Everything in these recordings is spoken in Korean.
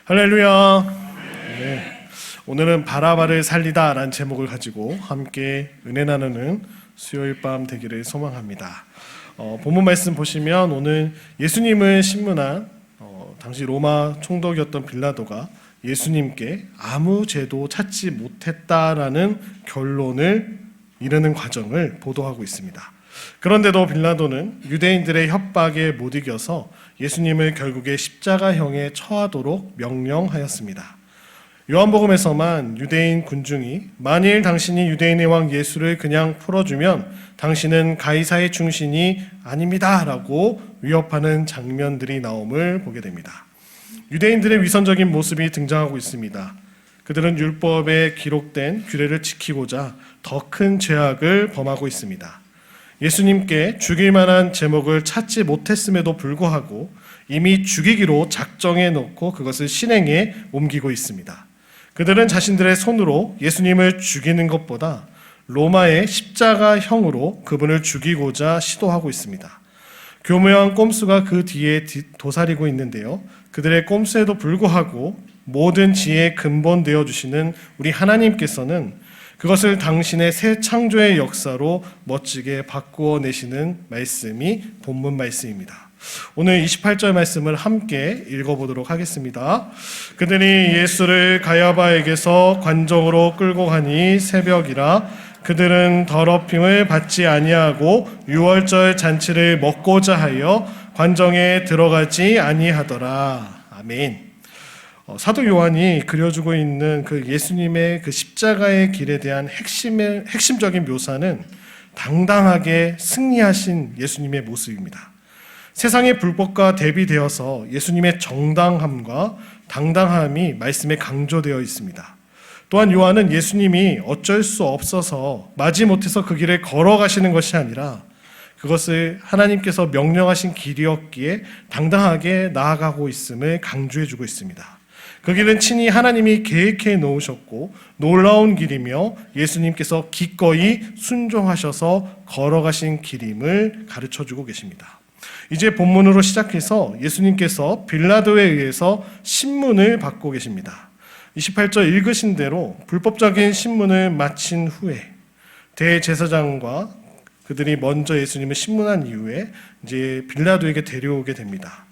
할렐루야. 네. 오늘은 바라바를 살리다 라는 제목을 가지고 함께 은혜 나누는 수요일 밤 되기를 소망합니다. 본문 말씀 보시면 오늘 예수님을 신문한 당시 로마 총독이었던 빌라도가 예수님께 아무 죄도 찾지 못했다라는 결론을 이르는 과정을 보도하고 있습니다. 그런데도 빌라도는 유대인들의 협박에 못 이겨서 예수님을 결국에 십자가형에 처하도록 명령하였습니다. 요한복음에서만 유대인 군중이 만일 당신이 유대인의 왕 예수를 그냥 풀어주면 당신은 가이사의 충신이 아닙니다 라고 위협하는 장면들이 나옴을 보게 됩니다. 유대인들의 위선적인 모습이 등장하고 있습니다. 그들은 율법에 기록된 규례를 지키고자 더 큰 죄악을 범하고 있습니다. 예수님께 죽일 만한 제목을 찾지 못했음에도 불구하고 이미 죽이기로 작정해 놓고 그것을 실행에 옮기고 있습니다. 그들은 자신들의 손으로 예수님을 죽이는 것보다 로마의 십자가형으로 그분을 죽이고자 시도하고 있습니다. 교묘한 꼼수가 그 뒤에 도사리고 있는데요. 그들의 꼼수에도 불구하고 모든 지혜의 근본 되어주시는 우리 하나님께서는 그것을 당신의 새 창조의 역사로 멋지게 바꾸어내시는 말씀이 본문 말씀입니다. 오늘 28절 말씀을 함께 읽어보도록 하겠습니다. 그들이 예수를 가야바에게서 관정으로 끌고 가니 새벽이라 그들은 더럽힘을 받지 아니하고 유월절 잔치를 먹고자 하여 관정에 들어가지 아니하더라. 아멘. 사도 요한이 그려주고 있는 그 예수님의 그 십자가의 길에 대한 핵심적인 묘사는 당당하게 승리하신 예수님의 모습입니다. 세상의 불법과 대비되어서 예수님의 정당함과 당당함이 말씀에 강조되어 있습니다. 또한 요한은 예수님이 어쩔 수 없어서 마지못해서 그 길을 걸어가시는 것이 아니라 그것을 하나님께서 명령하신 길이었기에 당당하게 나아가고 있음을 강조해주고 있습니다. 그 길은 친히 하나님이 계획해 놓으셨고 놀라운 길이며 예수님께서 기꺼이 순종하셔서 걸어가신 길임을 가르쳐주고 계십니다. 이제 본문으로 시작해서 예수님께서 빌라도에 의해서 신문을 받고 계십니다. 28절 읽으신 대로 불법적인 신문을 마친 후에 대제사장과 그들이 먼저 예수님을 신문한 이후에 이제 빌라도에게 데려오게 됩니다.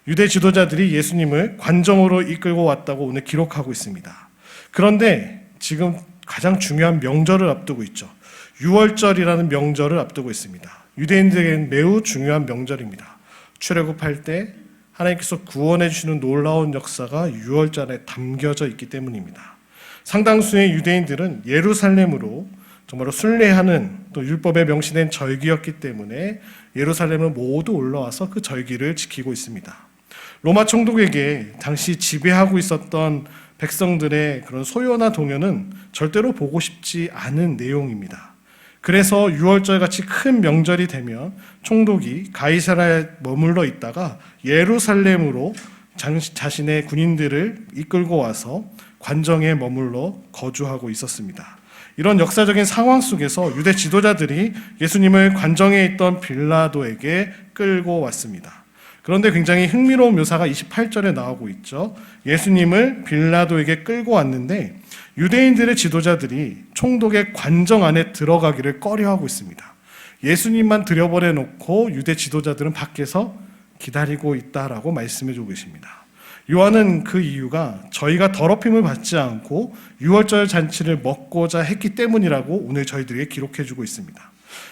유대 지도자들이 예수님을 관정으로 이끌고 왔다고 오늘 기록하고 있습니다. 그런데 지금 가장 중요한 명절을 앞두고 있죠. 유월절이라는 명절을 앞두고 있습니다. 유대인들에게는 매우 중요한 명절입니다. 출애굽할 때 하나님께서 구원해 주시는 놀라운 역사가 유월절에 담겨져 있기 때문입니다. 상당수의 유대인들은 예루살렘으로 정말로 순례하는 또 율법에 명시된 절기였기 때문에 예루살렘을 모두 올라와서 그 절기를 지키고 있습니다. 로마 총독에게 당시 지배하고 있었던 백성들의 그런 소요나 동요는 절대로 보고 싶지 않은 내용입니다. 그래서 유월절 같이 큰 명절이 되면 총독이 가이사라에 머물러 있다가 예루살렘으로 자신의 군인들을 이끌고 와서 관정에 머물러 거주하고 있었습니다. 이런 역사적인 상황 속에서 유대 지도자들이 예수님을 관정에 있던 빌라도에게 끌고 왔습니다. 그런데 굉장히 흥미로운 묘사가 28절에 나오고 있죠. 예수님을 빌라도에게 끌고 왔는데 유대인들의 지도자들이 총독의 관정 안에 들어가기를 꺼려하고 있습니다. 예수님만 들여보내 놓고 유대 지도자들은 밖에서 기다리고 있다라고 말씀해주고 계십니다. 요한은 그 이유가 저희가 더럽힘을 받지 않고 유월절 잔치를 먹고자 했기 때문이라고 오늘 저희들에게 기록해주고 있습니다.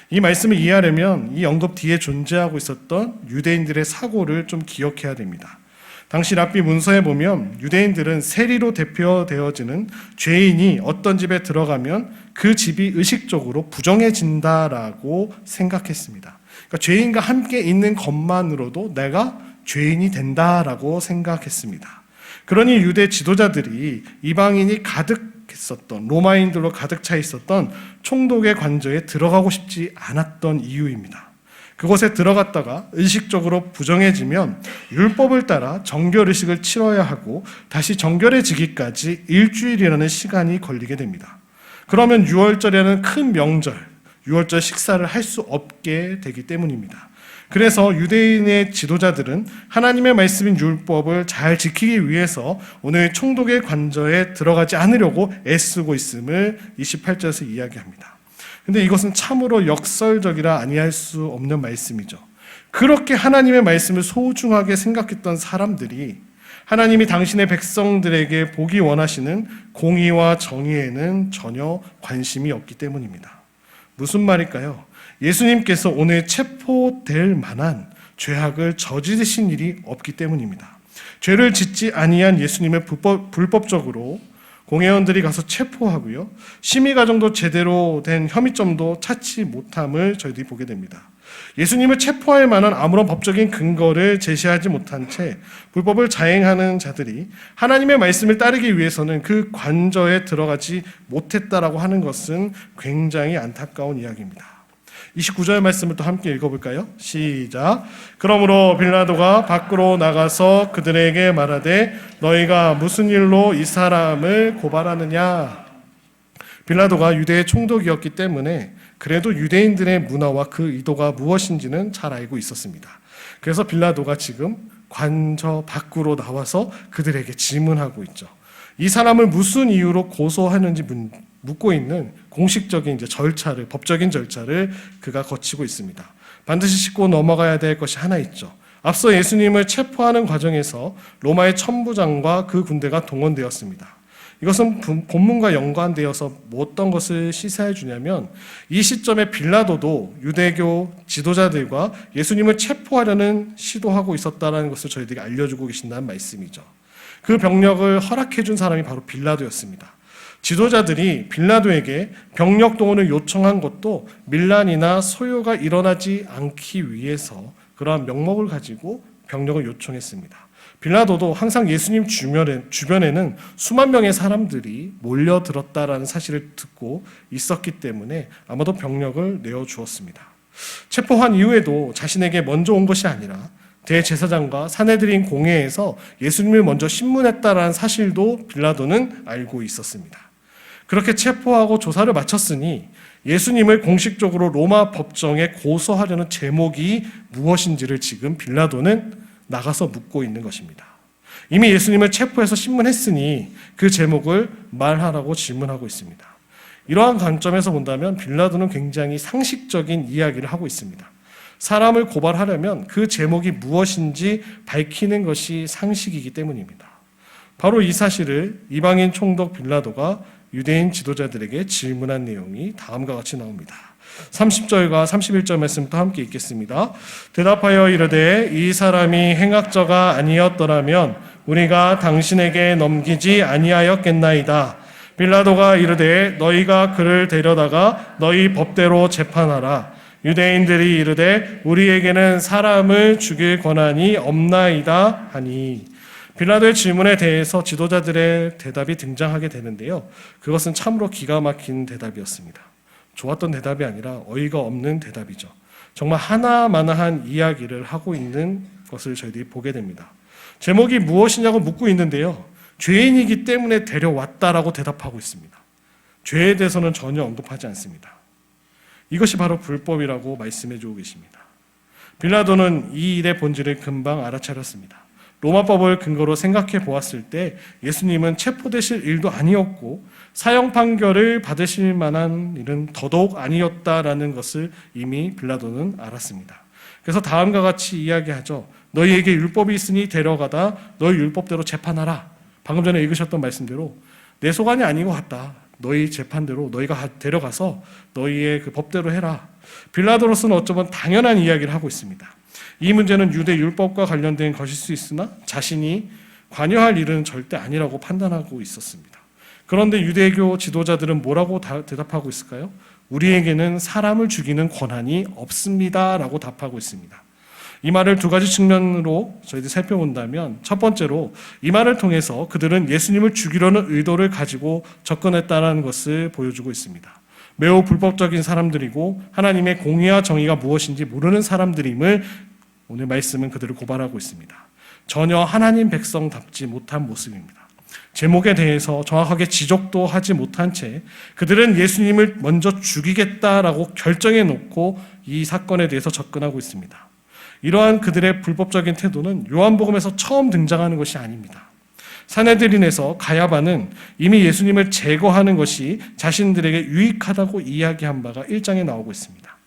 이 말씀을 이해하려면 이 언급 뒤에 존재하고 있었던 유대인들의 사고를 좀 기억해야 됩니다. 당시 랍비 문서에 보면 유대인들은 세리로 대표되어지는 죄인이 어떤 집에 들어가면 그 집이 의식적으로 부정해진다라고 생각했습니다. 그러니까 죄인과 함께 있는 것만으로도 내가 죄인이 된다라고 생각했습니다. 그러니 유대 지도자들이 이방인이 가득했었던 로마인들로 가득 차 있었던 총독의 관저에 들어가고 싶지 않았던 이유입니다. 그곳에 들어갔다가 의식적으로 부정해지면 율법을 따라 정결의식을 치러야 하고 다시 정결해지기까지 일주일이라는 시간이 걸리게 됩니다. 그러면 유월절이라는 큰 명절, 유월절 식사를 할 수 없게 되기 때문입니다. 그래서 유대인의 지도자들은 하나님의 말씀인 율법을 잘 지키기 위해서 오늘 총독의 관저에 들어가지 않으려고 애쓰고 있음을 28절에서 이야기합니다. 근데 이것은 참으로 역설적이라 아니할 수 없는 말씀이죠. 그렇게 하나님의 말씀을 소중하게 생각했던 사람들이 하나님이 당신의 백성들에게 보기 원하시는 공의와 정의에는 전혀 관심이 없기 때문입니다. 무슨 말일까요? 예수님께서 오늘 체포될 만한 죄악을 저지르신 일이 없기 때문입니다. 죄를 짓지 아니한 예수님을 불법적으로 공회원들이 가서 체포하고요, 심의 과정도 제대로 된 혐의점도 찾지 못함을 저희들이 보게 됩니다. 예수님을 체포할 만한 아무런 법적인 근거를 제시하지 못한 채 불법을 자행하는 자들이 하나님의 말씀을 따르기 위해서는 그 관저에 들어가지 못했다라고 하는 것은 굉장히 안타까운 이야기입니다. 29절 말씀을 또 함께 읽어볼까요? 시작. 그러므로 빌라도가 밖으로 나가서 그들에게 말하되 너희가 무슨 일로 이 사람을 고발하느냐? 빌라도가 유대의 총독이었기 때문에 그래도 유대인들의 문화와 그 의도가 무엇인지는 잘 알고 있었습니다. 그래서 빌라도가 지금 관저 밖으로 나와서 그들에게 질문하고 있죠. 이 사람을 무슨 이유로 고소하는지 묻고 있는 공식적인 절차를, 법적인 절차를 그가 거치고 있습니다. 반드시 짚고 넘어가야 될 것이 하나 있죠. 앞서 예수님을 체포하는 과정에서 로마의 천부장과 그 군대가 동원되었습니다. 이것은 본문과 연관되어서 어떤 것을 시사해 주냐면 이 시점에 빌라도도 유대교 지도자들과 예수님을 체포하려는 시도하고 있었다는 것을 저희들이 알려주고 계신다는 말씀이죠. 그 병력을 허락해 준 사람이 바로 빌라도였습니다. 지도자들이 빌라도에게 병력 동원을 요청한 것도 밀란이나 소요가 일어나지 않기 위해서 그러한 명목을 가지고 병력을 요청했습니다. 빌라도도 항상 예수님 주변에는 수만 명의 사람들이 몰려들었다라는 사실을 듣고 있었기 때문에 아마도 병력을 내어주었습니다. 체포한 이후에도 자신에게 먼저 온 것이 아니라 대제사장과 사내들인 공회에서 예수님을 먼저 신문했다라는 사실도 빌라도는 알고 있었습니다. 그렇게 체포하고 조사를 마쳤으니 예수님을 공식적으로 로마 법정에 고소하려는 제목이 무엇인지를 지금 빌라도는 나가서 묻고 있는 것입니다. 이미 예수님을 체포해서 신문했으니 그 제목을 말하라고 질문하고 있습니다. 이러한 관점에서 본다면 빌라도는 굉장히 상식적인 이야기를 하고 있습니다. 사람을 고발하려면 그 제목이 무엇인지 밝히는 것이 상식이기 때문입니다. 바로 이 사실을 이방인 총독 빌라도가 유대인 지도자들에게 질문한 내용이 다음과 같이 나옵니다. 30절과 31절 말씀부터 함께 읽겠습니다. 대답하여 이르되 이 사람이 행악자가 아니었더라면 우리가 당신에게 넘기지 아니하였겠나이다. 빌라도가 이르되 너희가 그를 데려다가 너희 법대로 재판하라. 유대인들이 이르되 우리에게는 사람을 죽일 권한이 없나이다 하니. 빌라도의 질문에 대해서 지도자들의 대답이 등장하게 되는데요. 그것은 참으로 기가 막힌 대답이었습니다. 좋았던 대답이 아니라 어이가 없는 대답이죠. 정말 하나마나한 이야기를 하고 있는 것을 저희들이 보게 됩니다. 제목이 무엇이냐고 묻고 있는데요. 죄인이기 때문에 데려왔다라고 대답하고 있습니다. 죄에 대해서는 전혀 언급하지 않습니다. 이것이 바로 불법이라고 말씀해 주고 계십니다. 빌라도는 이 일의 본질을 금방 알아차렸습니다. 로마법을 근거로 생각해 보았을 때 예수님은 체포되실 일도 아니었고 사형 판결을 받으실 만한 일은 더더욱 아니었다라는 것을 이미 빌라도는 알았습니다. 그래서 다음과 같이 이야기하죠. 너희에게 율법이 있으니 데려가다 너희 율법대로 재판하라. 방금 전에 읽으셨던 말씀대로 내 소관이 아닌 것 같다. 너희 재판대로 너희가 데려가서 너희의 그 법대로 해라. 빌라도로서는 어쩌면 당연한 이야기를 하고 있습니다. 이 문제는 유대 율법과 관련된 것일 수 있으나 자신이 관여할 일은 절대 아니라고 판단하고 있었습니다. 그런데 유대교 지도자들은 뭐라고 대답하고 있을까요? 우리에게는 사람을 죽이는 권한이 없습니다라고 답하고 있습니다. 이 말을 두 가지 측면으로 저희들이 살펴본다면 첫 번째로 이 말을 통해서 그들은 예수님을 죽이려는 의도를 가지고 접근했다는 것을 보여주고 있습니다. 매우 불법적인 사람들이고 하나님의 공의와 정의가 무엇인지 모르는 사람들임을 오늘 말씀은 그들을 고발하고 있습니다. 전혀 하나님 백성답지 못한 모습입니다. 제목에 대해서 정확하게 지적도 하지 못한 채 그들은 예수님을 먼저 죽이겠다라고 결정해 놓고 이 사건에 대해서 접근하고 있습니다. 이러한 그들의 불법적인 태도는 요한복음에서 처음 등장하는 것이 아닙니다. 산헤드린에서 가야바는 이미 예수님을 제거하는 것이 자신들에게 유익하다고 이야기한 바가 1장에 나오고 있습니다.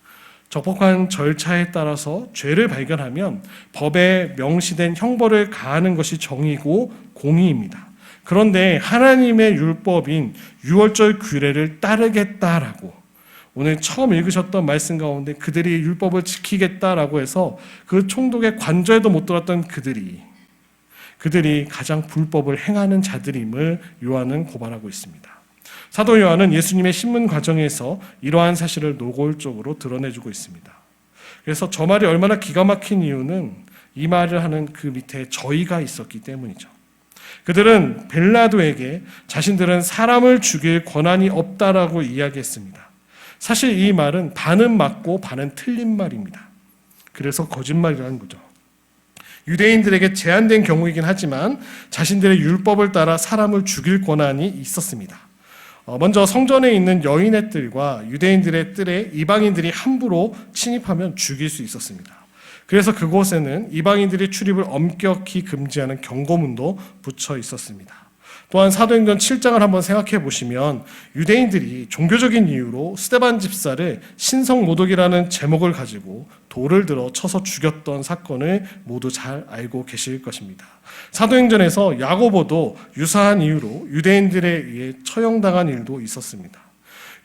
적법한 절차에 따라서 죄를 발견하면 법에 명시된 형벌을 가하는 것이 정의고 공의입니다. 그런데 하나님의 율법인 유월절 규례를 따르겠다라고 오늘 처음 읽으셨던 말씀 가운데 그들이 율법을 지키겠다라고 해서 그 총독의 관저에도 못 들었던 그들이 가장 불법을 행하는 자들임을 요한은 고발하고 있습니다. 사도 요한은 예수님의 신문 과정에서 이러한 사실을 노골적으로 드러내주고 있습니다. 그래서 저 말이 얼마나 기가 막힌 이유는 이 말을 하는 그 밑에 저희가 있었기 때문이죠. 그들은 빌라도에게 자신들은 사람을 죽일 권한이 없다라고 이야기했습니다. 사실 이 말은 반은 맞고 반은 틀린 말입니다. 그래서 거짓말이라는 거죠. 유대인들에게 제한된 경우이긴 하지만 자신들의 율법을 따라 사람을 죽일 권한이 있었습니다. 먼저 성전에 있는 여인의 뜰과 유대인들의 뜰에 이방인들이 함부로 침입하면 죽일 수 있었습니다. 그래서 그곳에는 이방인들의 출입을 엄격히 금지하는 경고문도 붙여 있었습니다. 또한 사도행전 7장을 한번 생각해 보시면 유대인들이 종교적인 이유로 스데반 집사를 신성모독이라는 제목을 가지고 돌을 들어 쳐서 죽였던 사건을 모두 잘 알고 계실 것입니다. 사도행전에서 야고보도 유사한 이유로 유대인들에 의해 처형당한 일도 있었습니다.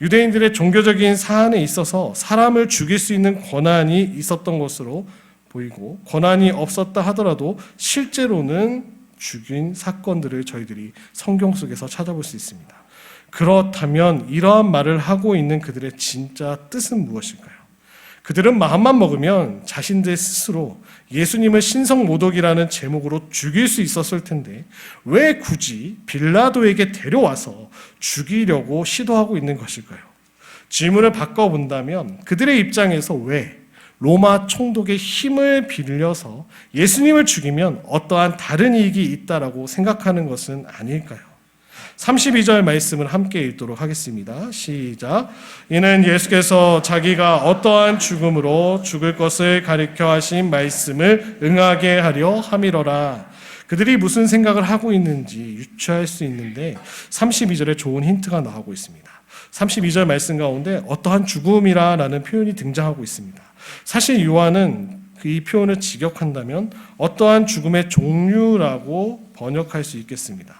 유대인들의 종교적인 사안에 있어서 사람을 죽일 수 있는 권한이 있었던 것으로 보이고 권한이 없었다 하더라도 실제로는 죽인 사건들을 저희들이 성경 속에서 찾아볼 수 있습니다. 그렇다면 이러한 말을 하고 있는 그들의 진짜 뜻은 무엇일까요? 그들은 마음만 먹으면 자신들 스스로 예수님을 신성모독이라는 제목으로 죽일 수 있었을 텐데 왜 굳이 빌라도에게 데려와서 죽이려고 시도하고 있는 것일까요? 질문을 바꿔본다면 그들의 입장에서 왜 로마 총독의 힘을 빌려서 예수님을 죽이면 어떠한 다른 이익이 있다라고 생각하는 것은 아닐까요? 32절 말씀을 함께 읽도록 하겠습니다. 시작. 이는 예수께서 자기가 어떠한 죽음으로 죽을 것을 가리켜 하신 말씀을 응하게 하려 함이로라. 그들이 무슨 생각을 하고 있는지 유추할 수 있는데 32절에 좋은 힌트가 나오고 있습니다. 32절 말씀 가운데 어떠한 죽음이라는 표현이 등장하고 있습니다. 사실 요한은 이 표현을 직역한다면 어떠한 죽음의 종류라고 번역할 수 있겠습니다.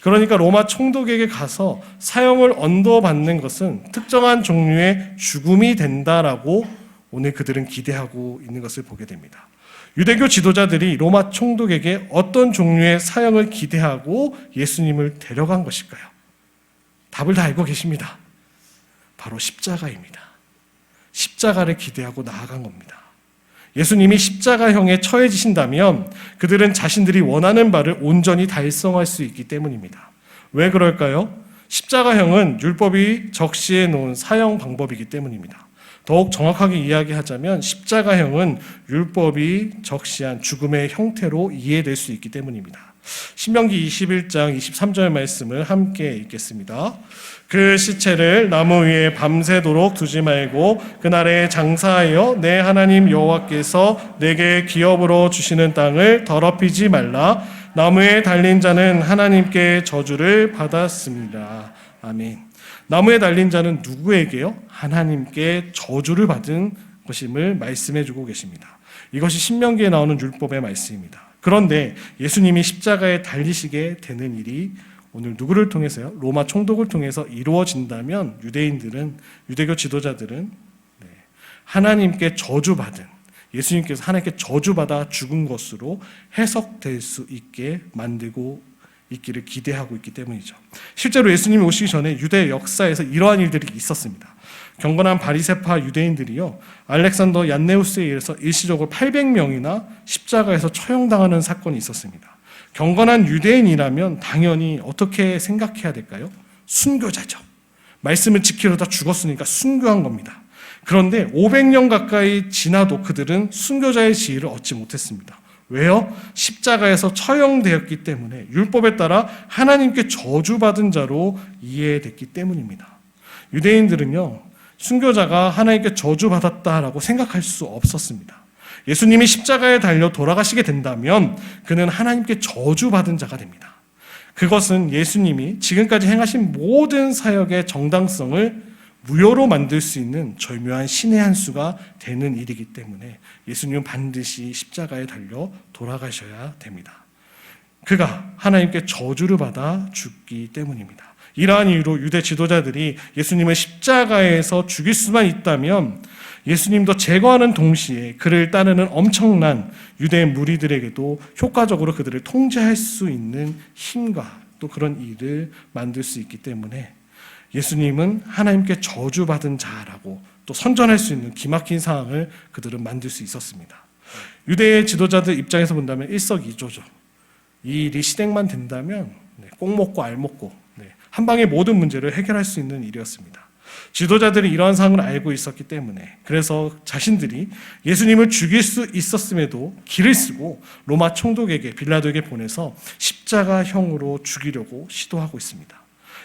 그러니까 로마 총독에게 가서 사형을 언도받는 것은 특정한 종류의 죽음이 된다라고 오늘 그들은 기대하고 있는 것을 보게 됩니다. 유대교 지도자들이 로마 총독에게 어떤 종류의 사형을 기대하고 예수님을 데려간 것일까요? 답을 다 알고 계십니다. 바로 십자가입니다. 십자가를 기대하고 나아간 겁니다. 예수님이 십자가형에 처해지신다면 그들은 자신들이 원하는 바를 온전히 달성할 수 있기 때문입니다. 왜 그럴까요? 십자가형은 율법이 적시해 놓은 사형 방법이기 때문입니다. 더욱 정확하게 이야기하자면 십자가형은 율법이 적시한 죽음의 형태로 이해될 수 있기 때문입니다. 신명기 21장 23절 말씀을 함께 읽겠습니다. 그 시체를 나무 위에 밤새도록 두지 말고 그날에 장사하여 내 하나님 여호와께서 내게 기업으로 주시는 땅을 더럽히지 말라. 나무에 달린 자는 하나님께 저주를 받았습니다. 아멘. 나무에 달린 자는 누구에게요? 하나님께 저주를 받은 것임을 말씀해 주고 계십니다. 이것이 신명기에 나오는 율법의 말씀입니다. 그런데 예수님이 십자가에 달리시게 되는 일이 오늘 누구를 통해서요? 로마 총독을 통해서 이루어진다면 유대교 지도자들은 하나님께 저주받은, 예수님께서 하나님께 저주받아 죽은 것으로 해석될 수 있게 만들고 있기를 기대하고 있기 때문이죠. 실제로 예수님이 오시기 전에 유대 역사에서 이러한 일들이 있었습니다. 경건한 바리새파 유대인들이요, 알렉산더 얀네우스에 의해서 일시적으로 800명이나 십자가에서 처형당하는 사건이 있었습니다. 경건한 유대인이라면 당연히 어떻게 생각해야 될까요? 순교자죠. 말씀을 지키려다 죽었으니까 순교한 겁니다. 그런데 500년 가까이 지나도 그들은 순교자의 지위를 얻지 못했습니다. 왜요? 십자가에서 처형되었기 때문에 율법에 따라 하나님께 저주받은 자로 이해됐기 때문입니다. 유대인들은요, 순교자가 하나님께 저주받았다라고 생각할 수 없었습니다. 예수님이 십자가에 달려 돌아가시게 된다면 그는 하나님께 저주받은 자가 됩니다. 그것은 예수님이 지금까지 행하신 모든 사역의 정당성을 무효로 만들 수 있는 절묘한 신의 한 수가 되는 일이기 때문에 예수님은 반드시 십자가에 달려 돌아가셔야 됩니다. 그가 하나님께 저주를 받아 죽기 때문입니다. 이러한 이유로 유대 지도자들이 예수님을 십자가에서 죽일 수만 있다면 예수님도 제거하는 동시에 그를 따르는 엄청난 유대 무리들에게도 효과적으로 그들을 통제할 수 있는 힘과 또 그런 일을 만들 수 있기 때문에 예수님은 하나님께 저주받은 자라고 또 선전할 수 있는 기막힌 상황을 그들은 만들 수 있었습니다. 유대의 지도자들 입장에서 본다면 일석이조죠. 이 일이 실행만 된다면 꼭 먹고 알 먹고 한 방에 모든 문제를 해결할 수 있는 일이었습니다. 지도자들이 이러한 상황을 알고 있었기 때문에 그래서 자신들이 예수님을 죽일 수 있었음에도 길을 쓰고 로마 총독에게 빌라도에게 보내서 십자가형으로 죽이려고 시도하고 있습니다.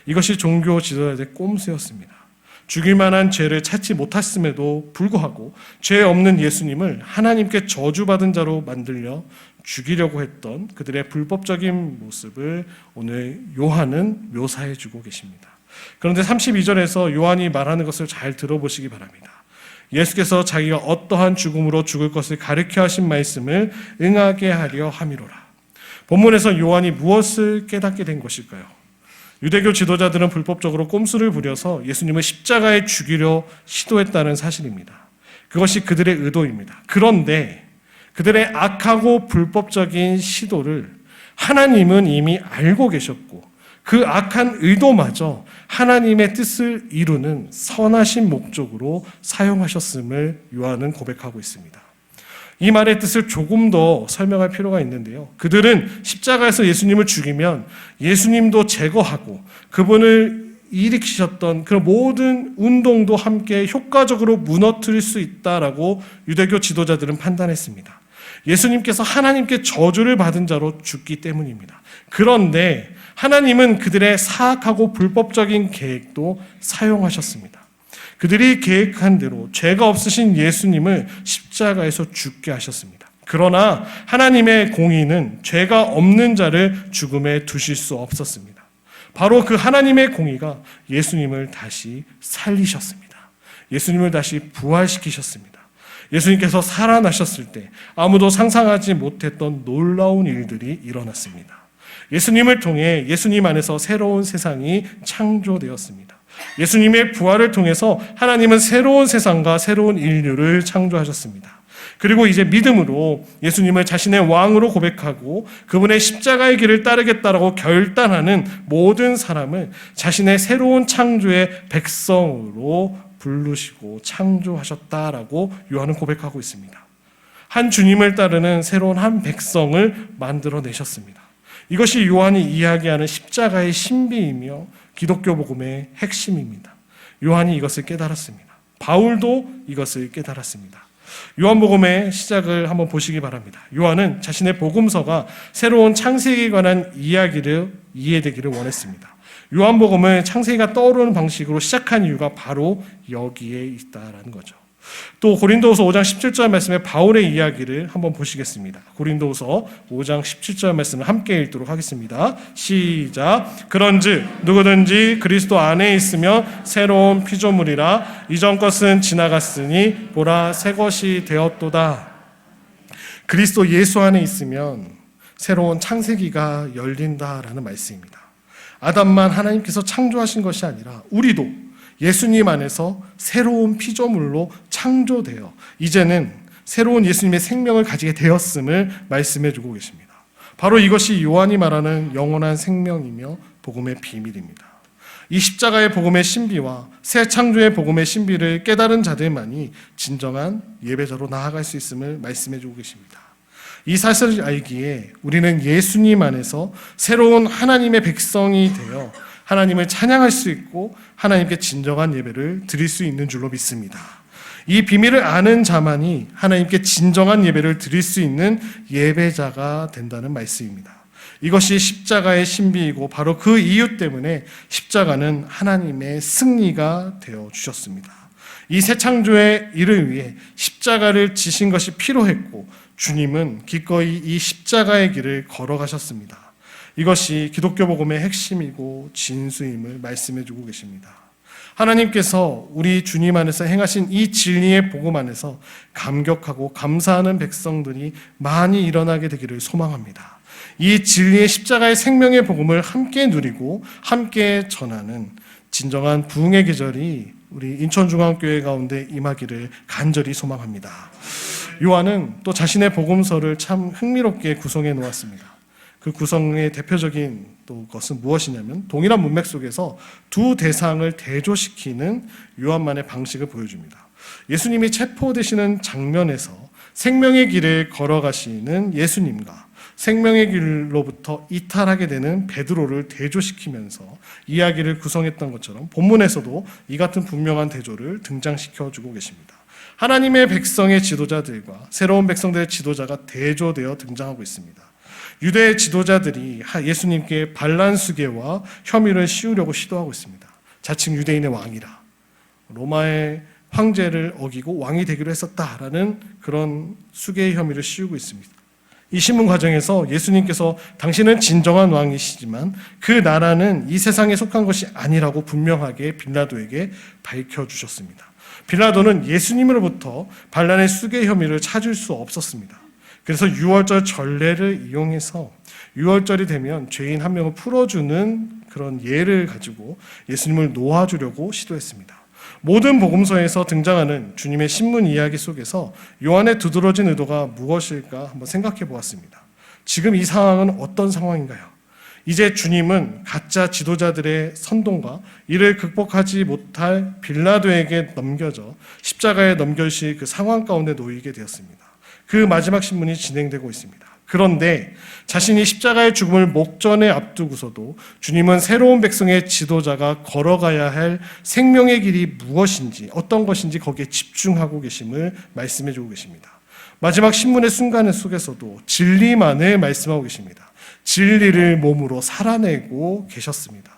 이것이 종교 지도자들의 꼼수였습니다. 죽일 만한 죄를 찾지 못했음에도 불구하고 죄 없는 예수님을 하나님께 저주받은 자로 만들려 죽이려고 했던 그들의 불법적인 모습을 오늘 요한은 묘사해주고 계십니다. 그런데 32절에서 요한이 말하는 것을 잘 들어보시기 바랍니다. 예수께서 자기가 어떠한 죽음으로 죽을 것을 가르쳐 하신 말씀을 응하게 하려 함이로라. 본문에서 요한이 무엇을 깨닫게 된 것일까요? 유대교 지도자들은 불법적으로 꼼수를 부려서 예수님을 십자가에 죽이려 시도했다는 사실입니다. 그것이 그들의 의도입니다. 그런데 그들의 악하고 불법적인 시도를 하나님은 이미 알고 계셨고 그 악한 의도마저 하나님의 뜻을 이루는 선하신 목적으로 사용하셨음을 요한은 고백하고 있습니다. 이 말의 뜻을 조금 더 설명할 필요가 있는데요. 그들은 십자가에서 예수님을 죽이면 예수님도 제거하고 그분을 일으키셨던 그 모든 운동도 함께 효과적으로 무너뜨릴 수 있다라고 유대교 지도자들은 판단했습니다. 예수님께서 하나님께 저주를 받은 자로 죽기 때문입니다. 그런데 하나님은 그들의 사악하고 불법적인 계획도 사용하셨습니다. 그들이 계획한 대로 죄가 없으신 예수님을 십자가에서 죽게 하셨습니다. 그러나 하나님의 공의는 죄가 없는 자를 죽음에 두실 수 없었습니다. 바로 그 하나님의 공의가 예수님을 다시 살리셨습니다. 예수님을 다시 부활시키셨습니다. 예수님께서 살아나셨을 때 아무도 상상하지 못했던 놀라운 일들이 일어났습니다. 예수님을 통해 예수님 안에서 새로운 세상이 창조되었습니다. 예수님의 부활을 통해서 하나님은 새로운 세상과 새로운 인류를 창조하셨습니다. 그리고 이제 믿음으로 예수님을 자신의 왕으로 고백하고 그분의 십자가의 길을 따르겠다라고 결단하는 모든 사람을 자신의 새로운 창조의 백성으로 부르시고 창조하셨다라고 요한은 고백하고 있습니다. 한 주님을 따르는 새로운 한 백성을 만들어내셨습니다. 이것이 요한이 이야기하는 십자가의 신비이며 기독교 복음의 핵심입니다. 요한이 이것을 깨달았습니다. 바울도 이것을 깨달았습니다. 요한복음의 시작을 한번 보시기 바랍니다. 요한은 자신의 복음서가 새로운 창세기에 관한 이야기를 이해되기를 원했습니다. 요한복음을 창세기가 떠오르는 방식으로 시작한 이유가 바로 여기에 있다라는 거죠. 또 고린도후서 5장 17절 말씀에 바울의 이야기를 한번 보시겠습니다. 고린도후서 5장 17절 말씀을 함께 읽도록 하겠습니다. 시작. 그런즉 누구든지 그리스도 안에 있으면 새로운 피조물이라 이전 것은 지나갔으니 보라 새 것이 되었도다. 그리스도 예수 안에 있으면 새로운 창세기가 열린다라는 말씀입니다. 아담만 하나님께서 창조하신 것이 아니라 우리도 예수님 안에서 새로운 피조물로 창조되어 이제는 새로운 예수님의 생명을 가지게 되었음을 말씀해주고 계십니다. 바로 이것이 요한이 말하는 영원한 생명이며 복음의 비밀입니다. 이 십자가의 복음의 신비와 새 창조의 복음의 신비를 깨달은 자들만이 진정한 예배자로 나아갈 수 있음을 말씀해주고 계십니다. 이 사실을 알기에 우리는 예수님 안에서 새로운 하나님의 백성이 되어 하나님을 찬양할 수 있고 하나님께 진정한 예배를 드릴 수 있는 줄로 믿습니다. 이 비밀을 아는 자만이 하나님께 진정한 예배를 드릴 수 있는 예배자가 된다는 말씀입니다. 이것이 십자가의 신비이고 바로 그 이유 때문에 십자가는 하나님의 승리가 되어 주셨습니다. 이 새 창조의 일을 위해 십자가를 지신 것이 필요했고 주님은 기꺼이 이 십자가의 길을 걸어가셨습니다. 이것이 기독교 복음의 핵심이고 진수임을 말씀해 주고 계십니다. 하나님께서 우리 주님 안에서 행하신 이 진리의 복음 안에서 감격하고 감사하는 백성들이 많이 일어나게 되기를 소망합니다. 이 진리의 십자가의 생명의 복음을 함께 누리고 함께 전하는 진정한 부흥의 계절이 우리 인천중앙교회 가운데 임하기를 간절히 소망합니다. 요한은 또 자신의 복음서를 참 흥미롭게 구성해 놓았습니다. 그 구성의 대표적인 또 것은 무엇이냐면 동일한 문맥 속에서 두 대상을 대조시키는 요한만의 방식을 보여줍니다. 예수님이 체포되시는 장면에서 생명의 길을 걸어가시는 예수님과 생명의 길로부터 이탈하게 되는 베드로를 대조시키면서 이야기를 구성했던 것처럼 본문에서도 이 같은 분명한 대조를 등장시켜주고 계십니다. 하나님의 백성의 지도자들과 새로운 백성들의 지도자가 대조되어 등장하고 있습니다. 유대 지도자들이 예수님께 반란 수계와 혐의를 씌우려고 시도하고 있습니다. 자칭 유대인의 왕이라 로마의 황제를 어기고 왕이 되기로 했었다라는 그런 수계의 혐의를 씌우고 있습니다. 이 신문 과정에서 예수님께서 당신은 진정한 왕이시지만 그 나라는 이 세상에 속한 것이 아니라고 분명하게 빌라도에게 밝혀주셨습니다. 빌라도는 예수님으로부터 반란의 수계 혐의를 찾을 수 없었습니다. 그래서 유월절 전례를 이용해서 유월절이 되면 죄인 한 명을 풀어주는 그런 예를 가지고 예수님을 놓아주려고 시도했습니다. 모든 복음서에서 등장하는 주님의 신문 이야기 속에서 요한의 두드러진 의도가 무엇일까 한번 생각해 보았습니다. 지금 이 상황은 어떤 상황인가요? 이제 주님은 가짜 지도자들의 선동과 이를 극복하지 못할 빌라도에게 넘겨져 십자가에 넘겨질 그 상황 가운데 놓이게 되었습니다. 그 마지막 신문이 진행되고 있습니다. 그런데 자신이 십자가의 죽음을 목전에 앞두고서도 주님은 새로운 백성의 지도자가 걸어가야 할 생명의 길이 무엇인지 어떤 것인지 거기에 집중하고 계심을 말씀해 주고 계십니다. 마지막 신문의 순간 속에서도 진리만을 말씀하고 계십니다. 진리를 몸으로 살아내고 계셨습니다.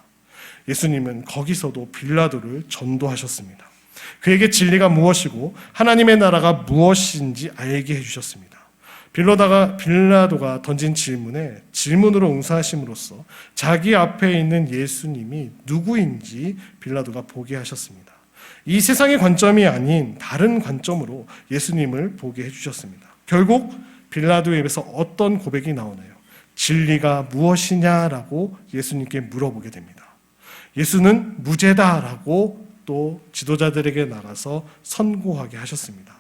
예수님은 거기서도 빌라도를 전도하셨습니다. 그에게 진리가 무엇이고 하나님의 나라가 무엇인지 알게 해주셨습니다. 빌라도가 던진 질문으로 응수하심으로써 자기 앞에 있는 예수님이 누구인지 빌라도가 보게 하셨습니다. 이 세상의 관점이 아닌 다른 관점으로 예수님을 보게 해주셨습니다. 결국 빌라도의 입에서 어떤 고백이 나오나요? 진리가 무엇이냐라고 예수님께 물어보게 됩니다. 예수는 무죄다라고 또 지도자들에게 나가서 선고하게 하셨습니다.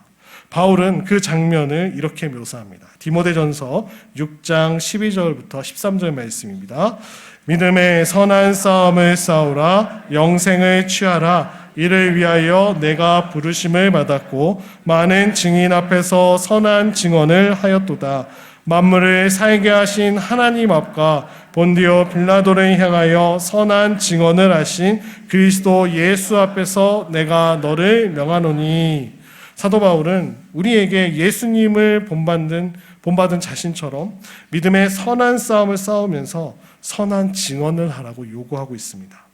바울은 그 장면을 이렇게 묘사합니다. 디모데전서 6장 12절부터 13절 말씀입니다. 믿음의 선한 싸움을 싸우라, 영생을 취하라. 이를 위하여 내가 부르심을 받았고 많은 증인 앞에서 선한 증언을 하였도다. 만물을 살게 하신 하나님 앞과 본디오 빌라도를 향하여 선한 증언을 하신 그리스도 예수 앞에서 내가 너를 명하노니. 사도 바울은 우리에게 예수님을 본받은 자신처럼 믿음의 선한 싸움을 싸우면서 선한 증언을 하라고 요구하고 있습니다.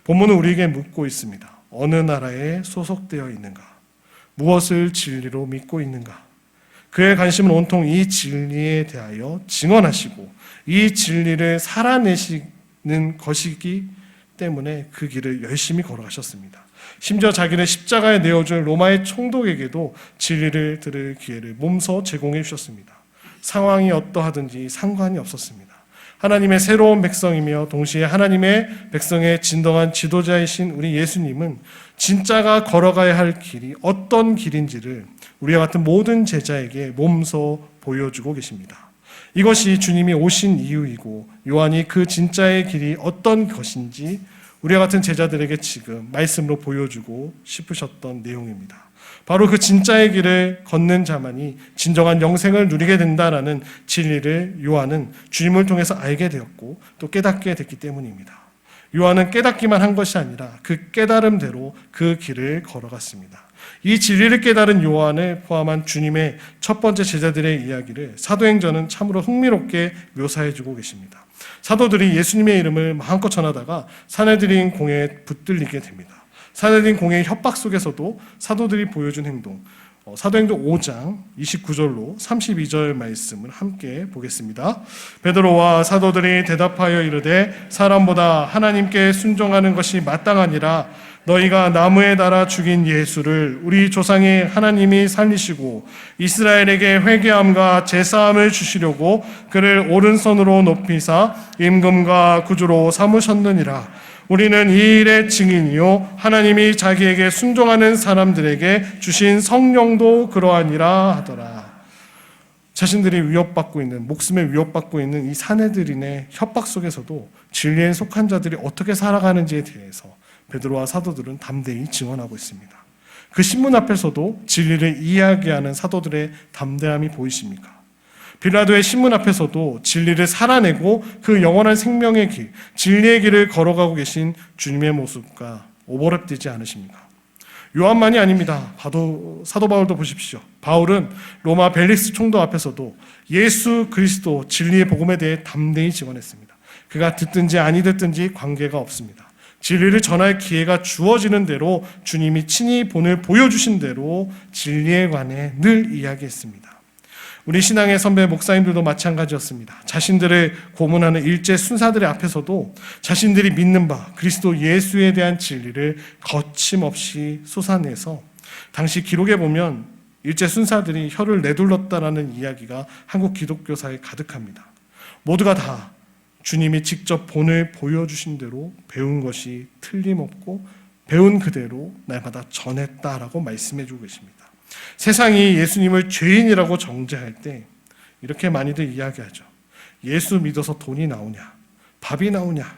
본문은 우리에게 묻고 있습니다. 어느 나라에 소속되어 있는가? 무엇을 진리로 믿고 있는가? 그의 관심은 온통 이 진리에 대하여 증언하시고 이 진리를 살아내시는 것이기 때문에 그 길을 열심히 걸어가셨습니다. 심지어 자기를 십자가에 내어준 로마의 총독에게도 진리를 들을 기회를 몸소 제공해 주셨습니다. 상황이 어떠하든지 상관이 없었습니다. 하나님의 새로운 백성이며 동시에 하나님의 백성의 진정한 지도자이신 우리 예수님은 진짜가 걸어가야 할 길이 어떤 길인지를 우리와 같은 모든 제자에게 몸소 보여주고 계십니다. 이것이 주님이 오신 이유이고 요한이 그 진짜의 길이 어떤 것인지 우리와 같은 제자들에게 지금 말씀으로 보여주고 싶으셨던 내용입니다. 바로 그 진짜의 길을 걷는 자만이 진정한 영생을 누리게 된다라는 진리를 요한은 주님을 통해서 알게 되었고 또 깨닫게 됐기 때문입니다. 요한은 깨닫기만 한 것이 아니라 그 깨달음대로 그 길을 걸어갔습니다. 이 진리를 깨달은 요한을 포함한 주님의 첫 번째 제자들의 이야기를 사도행전은 참으로 흥미롭게 묘사해주고 계십니다. 사도들이 예수님의 이름을 마음껏 전하다가 사내들인 공에 붙들리게 됩니다. 사내들인 공의 협박 속에서도 사도들이 보여준 행동, 사도행전 5장 29절로 32절 말씀을 함께 보겠습니다. 베드로와 사도들이 대답하여 이르되 사람보다 하나님께 순종하는 것이 마땅하니라. 너희가 나무에 달아 죽인 예수를 우리 조상의 하나님이 살리시고 이스라엘에게 회개함과 제사함을 주시려고 그를 오른손으로 높이사 임금과 구주로 삼으셨느니라. 우리는 이 일의 증인이요 하나님이 자기에게 순종하는 사람들에게 주신 성령도 그러하니라 하더라. 자신들이 위협받고 있는, 목숨에 위협받고 있는 이 사내들인의 협박 속에서도 진리에 속한 자들이 어떻게 살아가는지에 대해서 베드로와 사도들은 담대히 증언하고 있습니다. 그 신문 앞에서도 진리를 이야기하는 사도들의 담대함이 보이십니까? 빌라도의 신문 앞에서도 진리를 살아내고 그 영원한 생명의 길, 진리의 길을 걸어가고 계신 주님의 모습과 오버랩되지 않으십니까? 요한만이 아닙니다. 사도 바울도 보십시오. 바울은 로마 벨릭스 총독 앞에서도 예수 그리스도 진리의 복음에 대해 담대히 증언했습니다. 그가 듣든지 아니 듣든지 관계가 없습니다. 진리를 전할 기회가 주어지는 대로 주님이 친히 본을 보여주신 대로 진리에 관해 늘 이야기했습니다. 우리 신앙의 선배 목사님들도 마찬가지였습니다. 자신들을 고문하는 일제 순사들의 앞에서도 자신들이 믿는 바 그리스도 예수에 대한 진리를 거침없이 쏟아내서 당시 기록에 보면 일제 순사들이 혀를 내둘렀다라는 이야기가 한국 기독교사에 가득합니다. 모두가 다 주님이 직접 본을 보여주신 대로 배운 것이 틀림없고 배운 그대로 날마다 전했다라고 말씀해주고 계십니다. 세상이 예수님을 죄인이라고 정죄할 때 이렇게 많이들 이야기하죠. 예수 믿어서 돈이 나오냐, 밥이 나오냐.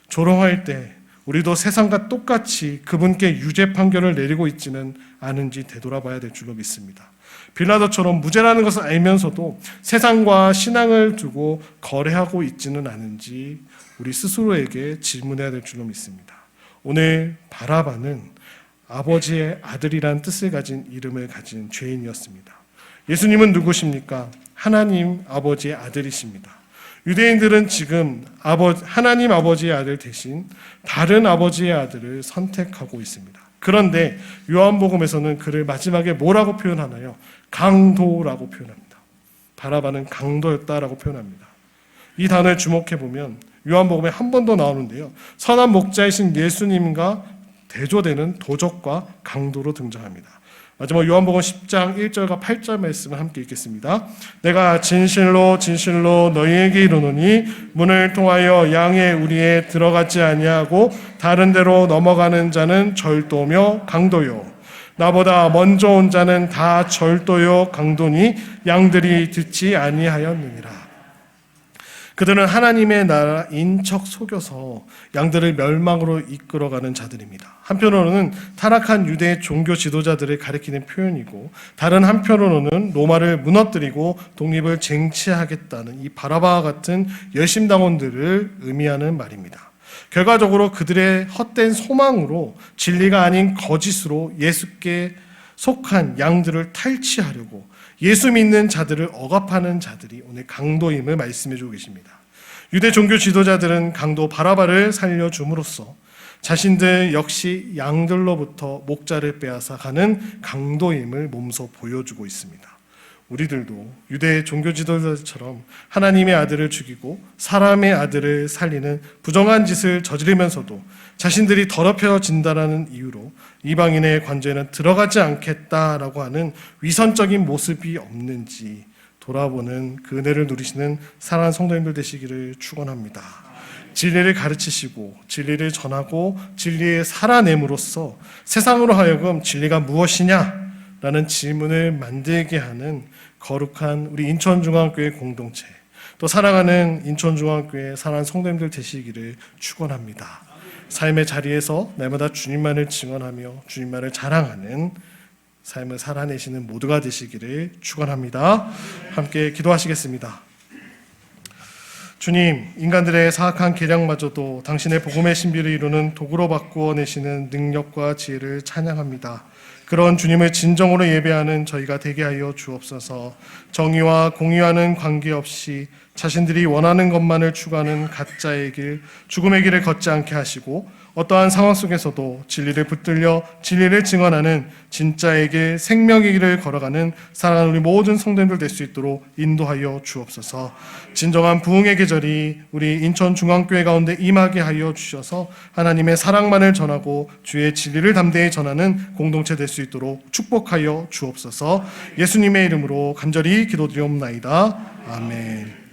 조롱할 때 우리도 세상과 똑같이 그분께 유죄 판결을 내리고 있지는 않은지 되돌아봐야 될 줄로 믿습니다. 빌라도처럼 무죄라는 것을 알면서도 세상과 신앙을 두고 거래하고 있지는 않은지 우리 스스로에게 질문해야 될 줄로 믿습니다. 오늘 바라바는 아버지의 아들이란 뜻을 가진 이름을 가진 죄인이었습니다. 예수님은 누구십니까? 하나님 아버지의 아들이십니다. 유대인들은 지금 하나님 아버지의 아들 대신 다른 아버지의 아들을 선택하고 있습니다. 그런데 요한복음에서는 그를 마지막에 뭐라고 표현하나요? 강도라고 표현합니다. 바라바는 강도였다라고 표현합니다. 이 단어에 주목해보면 요한복음에 한 번 더 나오는데요. 선한 목자이신 예수님과 대조되는 도적과 강도로 등장합니다. 마지막 요한복음 10장 1절과 8절 말씀을 함께 읽겠습니다. 내가 진실로 진실로 너희에게 이르노니 문을 통하여 양의 우리에 들어가지 아니하고 다른 데로 넘어가는 자는 절도며 강도요 나보다 먼저 온 자는 다 절도요 강도니 양들이 듣지 아니하였느니라. 그들은 하나님의 나라인 척 속여서 양들을 멸망으로 이끌어가는 자들입니다. 한편으로는 타락한 유대 종교 지도자들을 가리키는 표현이고 다른 한편으로는 로마를 무너뜨리고 독립을 쟁취하겠다는 이 바라바와 같은 열심당원들을 의미하는 말입니다. 결과적으로 그들의 헛된 소망으로 진리가 아닌 거짓으로 예수께 속한 양들을 탈취하려고 예수 믿는 자들을 억압하는 자들이 오늘 강도임을 말씀해주고 계십니다. 유대 종교 지도자들은 강도 바라바를 살려줌으로써 자신들 역시 양들로부터 목자를 빼앗아 가는 강도임을 몸소 보여주고 있습니다. 우리들도 유대 종교 지도자들처럼 하나님의 아들을 죽이고 사람의 아들을 살리는 부정한 짓을 저지르면서도 자신들이 더럽혀진다라는 이유로 이방인의 관제에는 들어가지 않겠다라고 하는 위선적인 모습이 없는지 돌아보는 그 은혜를 누리시는 사랑하는 성도님들 되시기를 축원합니다. 진리를 가르치시고 진리를 전하고 진리에 살아냄으로써 세상으로 하여금 진리가 무엇이냐라는 질문을 만들게 하는 거룩한 우리 인천중앙교회 공동체, 또 사랑하는 인천중앙교회 사랑하는 성도님들 되시기를 축원합니다. 삶의 자리에서 날마다 주님만을 증언하며 주님만을 자랑하는 삶을 살아내시는 모두가 되시기를 축원합니다. 함께 기도하시겠습니다. 주님, 인간들의 사악한 계략마저도 당신의 복음의 신비를 이루는 도구로 바꾸어 내시는 능력과 지혜를 찬양합니다. 그런 주님을 진정으로 예배하는 저희가 되게 하여 주옵소서. 정의와 공의와는 관계없이 자신들이 원하는 것만을 추구하는 가짜의 길, 죽음의 길을 걷지 않게 하시고 어떠한 상황 속에서도 진리를 붙들려 진리를 증언하는 진짜의 길, 생명의 길을 걸어가는 사랑하는 우리 모든 성도님들 될 수 있도록 인도하여 주옵소서. 진정한 부흥의 계절이 우리 인천중앙교회 가운데 임하게 하여 주셔서 하나님의 사랑만을 전하고 주의 진리를 담대히 전하는 공동체 될 수 있도록 축복하여 주옵소서. 예수님의 이름으로 간절히 기도드리옵나이다. 아멘.